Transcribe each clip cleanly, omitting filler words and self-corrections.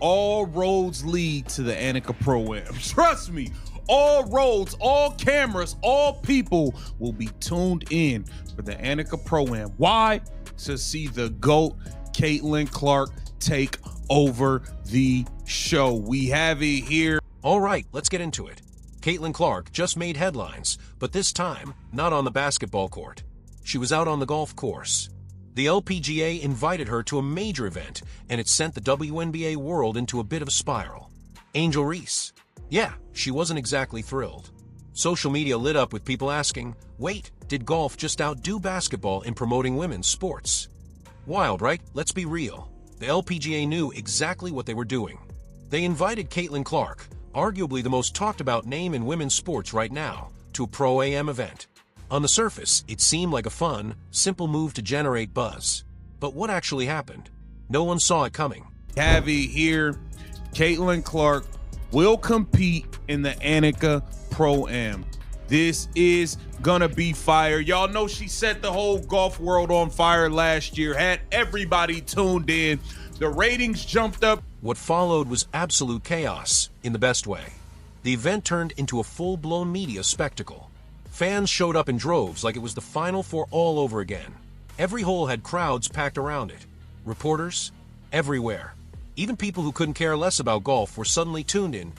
all roads lead to the Annika Pro-Am. Trust me, all roads, all cameras, all people will be tuned in for the Annika Pro-Am. Why? To see the GOAT, Caitlin Clark, take over the show. We have it here. All right, let's get into it. Caitlin Clark just made headlines, but this time, not on the basketball court. She was out on the golf course. The LPGA invited her to a major event, and it sent the WNBA world into a bit of a spiral. Angel Reese. Yeah, she wasn't exactly thrilled. Social media lit up with people asking, wait, did golf just outdo basketball in promoting women's sports? Wild, right? Let's be real. The LPGA knew exactly what they were doing. They invited Caitlin Clark, arguably the most talked about name in women's sports right now, to a Pro-Am event. On the surface, it seemed like a fun, simple move to generate buzz. But what actually happened? No one saw it coming. Have it here. Caitlin Clark will compete in the Annika Pro-Am. This is gonna be fire. Y'all know she set the whole golf world on fire last year, had everybody tuned in. The ratings jumped up. What followed was absolute chaos, in the best way. The event turned into a full-blown media spectacle. Fans showed up in droves like it was the Final Four all over again. Every hole had crowds packed around it. Reporters? Everywhere. Even people who couldn't care less about golf were suddenly tuned in.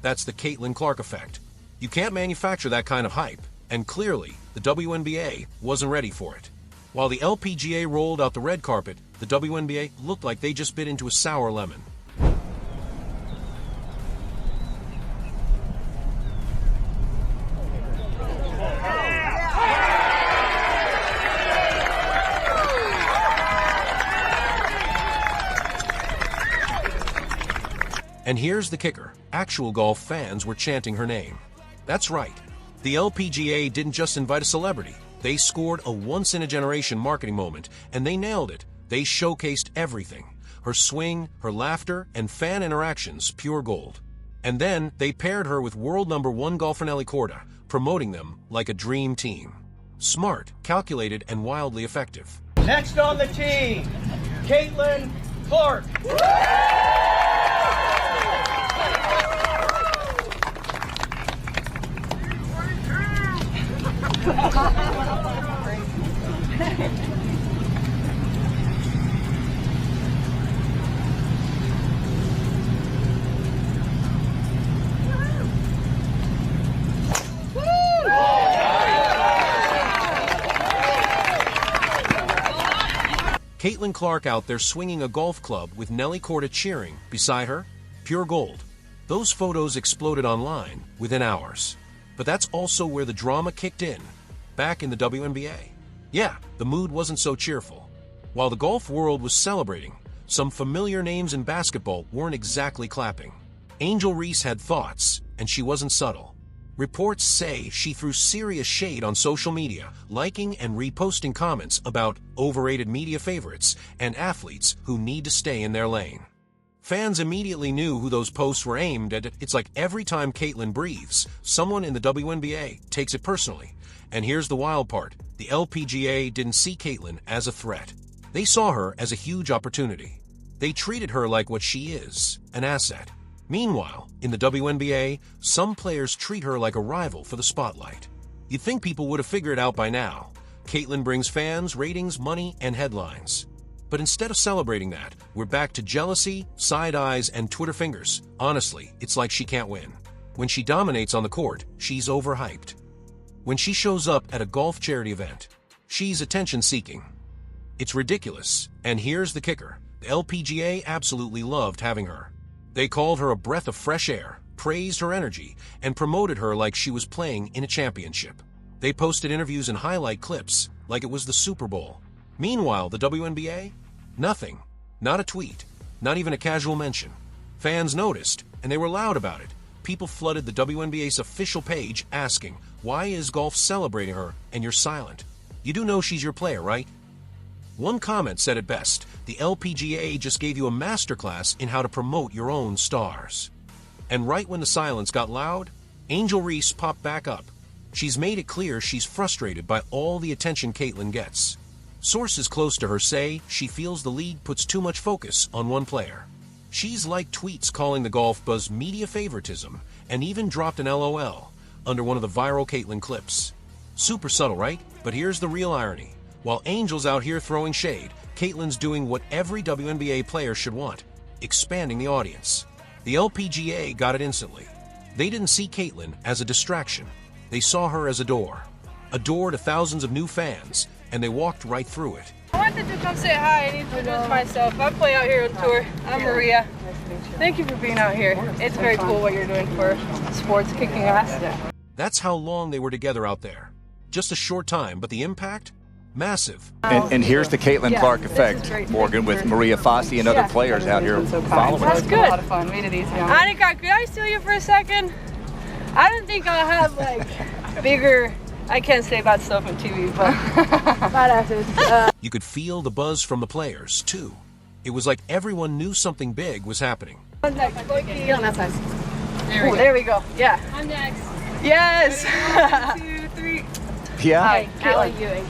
That's the Caitlin Clark effect. You can't manufacture that kind of hype, and clearly, the WNBA wasn't ready for it. While the LPGA rolled out the red carpet, the WNBA looked like they just bit into a sour lemon. And here's the kicker. Actual golf fans were chanting her name. That's right. The LPGA didn't just invite a celebrity. They scored a once-in-a-generation marketing moment, and they nailed it. They showcased everything. Her swing, her laughter, and fan interactions, pure gold. And then they paired her with world #1 golfer Nelly Korda, promoting them like a dream team. Smart, calculated, and wildly effective. Next on the tee, Caitlin Clark. Caitlin Clark out there swinging a golf club with Nelly Korda cheering beside her, pure gold. Those photos exploded online within hours. But that's also where the drama kicked in, back in the WNBA. Yeah, the mood wasn't so cheerful. While the golf world was celebrating, some familiar names in basketball weren't exactly clapping. Angel Reese had thoughts, and she wasn't subtle. Reports say she threw serious shade on social media, liking and reposting comments about overrated media favorites and athletes who need to stay in their lane. Fans immediately knew who those posts were aimed at. It's like every time Caitlin breathes, someone in the WNBA takes it personally. And here's the wild part. The LPGA didn't see Caitlin as a threat. They saw her as a huge opportunity. They treated her like what she is, an asset. Meanwhile, in the WNBA, some players treat her like a rival for the spotlight. You'd think people would have figured it out by now. Caitlin brings fans, ratings, money, and headlines. But instead of celebrating that, we're back to jealousy, side eyes, and Twitter fingers. Honestly, it's like she can't win. When she dominates on the court, she's overhyped. When she shows up at a golf charity event, she's attention-seeking. It's ridiculous, and here's the kicker. The LPGA absolutely loved having her. They called her a breath of fresh air, praised her energy, and promoted her like she was playing in a championship. They posted interviews and highlight clips like it was the Super Bowl. Meanwhile, the WNBA? Nothing. Not a tweet. Not even a casual mention. Fans noticed, and they were loud about it. People flooded the WNBA's official page asking, why is golf celebrating her and you're silent? You do know she's your player, right? One comment said it best, the LPGA just gave you a masterclass in how to promote your own stars. And right when the silence got loud, Angel Reese popped back up. She's made it clear she's frustrated by all the attention Caitlin gets. Sources close to her say she feels the league puts too much focus on one player. She's liked tweets calling the golf buzz media favoritism and even dropped an LOL under one of the viral Caitlyn clips. Super subtle, right? But here's the real irony. While Angel's out here throwing shade, Caitlyn's doing what every WNBA player should want, expanding the audience. The LPGA got it instantly. They didn't see Caitlyn as a distraction. They saw her as a door to thousands of new fans, and they walked right through it. I wanted to come say hi and introduce myself. I play out here on tour. I'm Maria. Thank you for being out here. It's very cool what you're doing for sports, kicking ass. That's how long they were together out there. Just a short time, but the impact? Massive. And here's the Caitlyn Clark effect, Morgan, with Maria Fossey and other players out here following. That's good. A lot of fun. Made it easy. Annika, could I steal you for a second? I don't think I'll have like bigger. I can't say bad stuff on TV, but badasses. You could feel the buzz from the players, too. It was like everyone knew something big was happening. Who's next? Get on that side. There we go. Yeah. I'm next. Yes. 1, 2, 3. Yeah. Hi, Allie Ewing.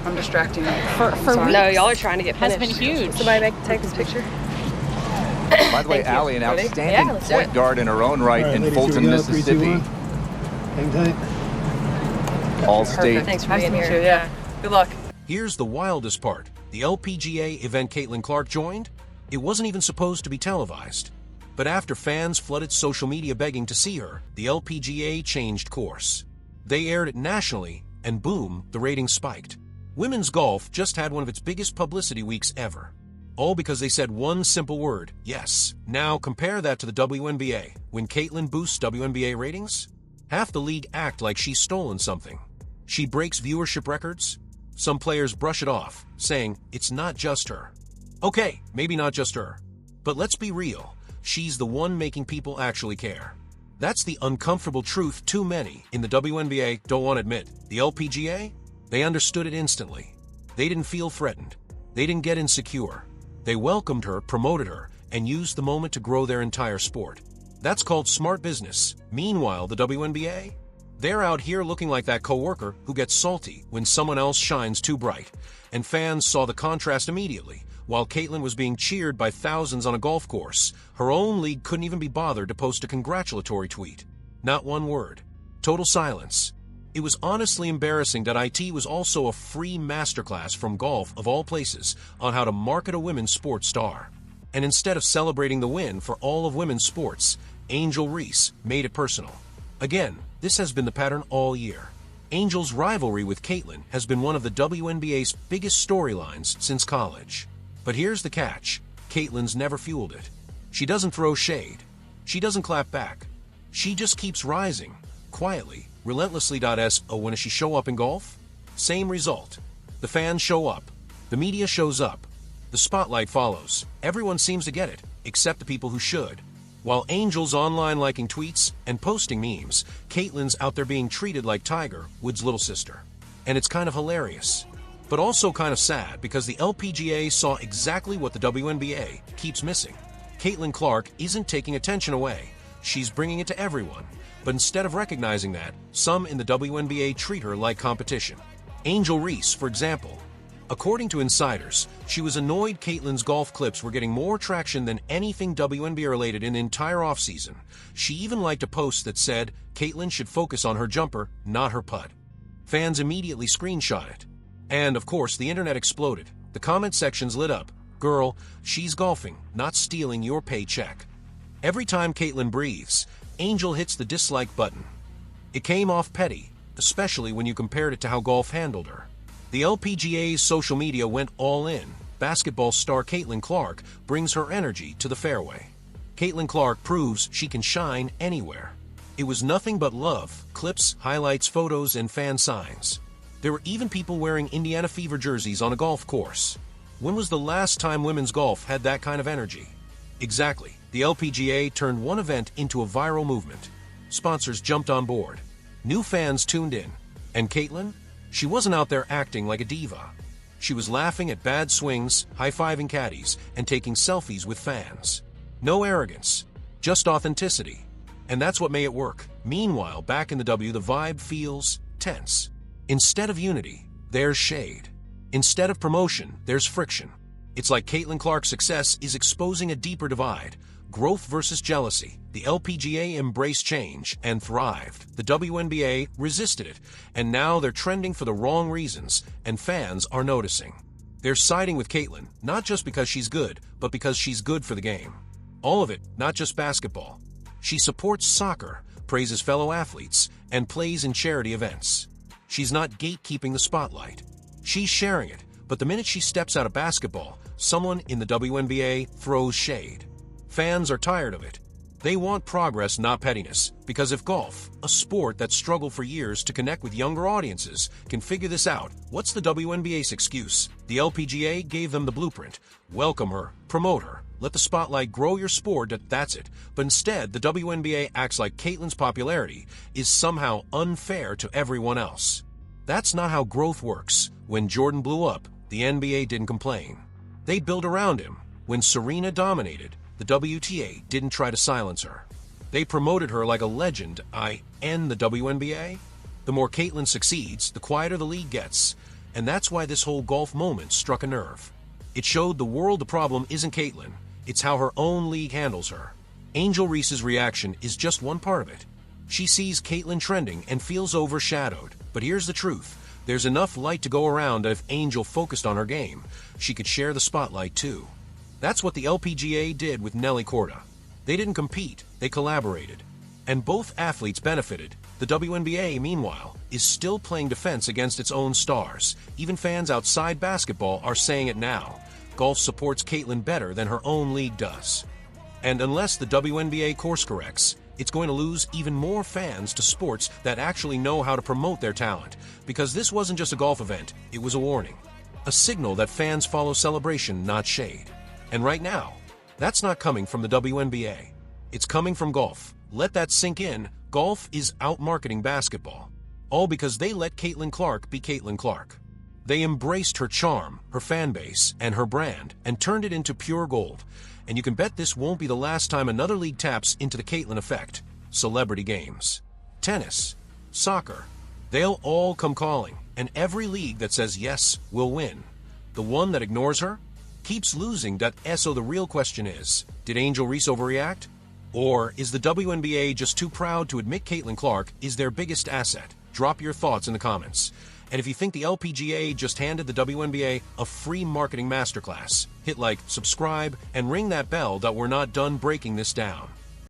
I'm distracting you. For no, y'all are trying to get finished. Has been huge. Somebody take this picture. By the way, Allie, an outstanding point guard in her own right in Fulton, Mississippi. Hang tight. All-state. Thanks for being here. Yeah. Good luck. Here's the wildest part. The LPGA event Caitlyn Clark joined, it wasn't even supposed to be televised. But after fans flooded social media begging to see her, the LPGA changed course. They aired it nationally, and boom, the ratings spiked. Women's golf just had one of its biggest publicity weeks ever. All because they said one simple word, yes. Now compare that to the WNBA. When Caitlyn boosts WNBA ratings, half the league act like she's stolen something. She breaks viewership records. Some players brush it off, saying it's not just her. Okay, maybe not just her. But let's be real. She's the one making people actually care. That's the uncomfortable truth too many in the WNBA don't want to admit. The LPGA? They understood it instantly. They didn't feel threatened. They didn't get insecure. They welcomed her, promoted her, and used the moment to grow their entire sport. That's called smart business. Meanwhile, the WNBA? They're out here looking like that coworker who gets salty when someone else shines too bright. And fans saw the contrast immediately. While Caitlyn was being cheered by thousands on a golf course, her own league couldn't even be bothered to post a congratulatory tweet. Not one word. Total silence. It was honestly embarrassing that IT was also a free masterclass from golf, of all places, on how to market a women's sports star. And instead of celebrating the win for all of women's sports, Angel Reese made it personal. Again, this has been the pattern all year. Angel's rivalry with Caitlyn has been one of the WNBA's biggest storylines since college. But here's the catch. Caitlyn's never fueled it. She doesn't throw shade. She doesn't clap back. She just keeps rising, quietly, relentlessly. When does she show up in golf? Same result. The fans show up. The media shows up. The spotlight follows. Everyone seems to get it, except the people who should. While Angel's online liking tweets and posting memes, Caitlyn's out there being treated like Tiger Woods' little sister. And it's kind of hilarious. But also kind of sad because the LPGA saw exactly what the WNBA keeps missing. Caitlyn Clark isn't taking attention away. She's bringing it to everyone. But instead of recognizing that, some in the WNBA treat her like competition. Angel Reese, for example. According to insiders, she was annoyed Caitlyn's golf clips were getting more traction than anything WNBA related in the entire offseason. She even liked a post that said Caitlyn should focus on her jumper, not her putt. Fans immediately screenshot it. And, of course, the internet exploded. The comment sections lit up. Girl, she's golfing, not stealing your paycheck. Every time Caitlyn breathes, Angel hits the dislike button. It came off petty, especially when you compared it to how golf handled her. The LPGA's social media went all in. Basketball star Caitlyn Clark brings her energy to the fairway. Caitlyn Clark proves she can shine anywhere. It was nothing but love, clips, highlights, photos, and fan signs. There were even people wearing Indiana Fever jerseys on a golf course. When was the last time women's golf had that kind of energy? Exactly. The LPGA turned one event into a viral movement. Sponsors jumped on board. New fans tuned in. And Caitlyn? She wasn't out there acting like a diva. She was laughing at bad swings, high-fiving caddies, and taking selfies with fans. No arrogance, just authenticity. And that's what made it work. Meanwhile, back in the W, the vibe feels tense. Instead of unity, there's shade. Instead of promotion, there's friction. It's like Caitlin Clark's success is exposing a deeper divide. Growth versus jealousy. The LPGA embraced change and thrived. The WNBA resisted it, and now they're trending for the wrong reasons, and fans are noticing. They're siding with Caitlin, not just because she's good, but because she's good for the game. All of it, not just basketball. She supports soccer, praises fellow athletes, and plays in charity events. She's not gatekeeping the spotlight. She's sharing it, but the minute she steps out of basketball, someone in the WNBA throws shade. Fans are tired of it. They want progress, not pettiness, because if golf, a sport that struggled for years to connect with younger audiences, can figure this out, what's the WNBA's excuse? The LPGA gave them the blueprint. Welcome her, promote her, let the spotlight grow your sport, that's it. But instead, the WNBA acts like Caitlin's popularity is somehow unfair to everyone else. That's not how growth works. When Jordan blew up, the NBA didn't complain. They built around him. When Serena dominated, the WTA didn't try to silence her. They promoted her like a legend. The WNBA? The more Caitlin succeeds, the quieter the league gets. And that's why this whole golf moment struck a nerve. It showed the world the problem isn't Caitlin, it's how her own league handles her. Angel Reese's reaction is just one part of it. She sees Caitlin trending and feels overshadowed. But here's the truth. There's enough light to go around that if Angel focused on her game, she could share the spotlight too. That's what the LPGA did with Nelly Korda. They didn't compete, they collaborated. And both athletes benefited. The WNBA, meanwhile, is still playing defense against its own stars. Even fans outside basketball are saying it now. Golf supports Caitlin better than her own league does. And unless the WNBA course corrects, it's going to lose even more fans to sports that actually know how to promote their talent. Because this wasn't just a golf event, it was a warning. A signal that fans follow celebration, not shade. And right now, that's not coming from the WNBA. It's coming from golf. Let that sink in. Golf is out-marketing basketball. All because they let Caitlin Clark be Caitlin Clark. They embraced her charm, her fan base, and her brand, and turned it into pure gold. And you can bet this won't be the last time another league taps into the Caitlin effect. Celebrity games, tennis, soccer, they'll all come calling. And every league that says yes will win. The one that ignores her keeps losing. So the real question is, did Angel Reese overreact? Or is the WNBA just too proud to admit Caitlin Clark is their biggest asset? Drop your thoughts in the comments. And if you think the LPGA just handed the WNBA a free marketing masterclass, hit like, subscribe, and ring that bell that we're not done breaking this down.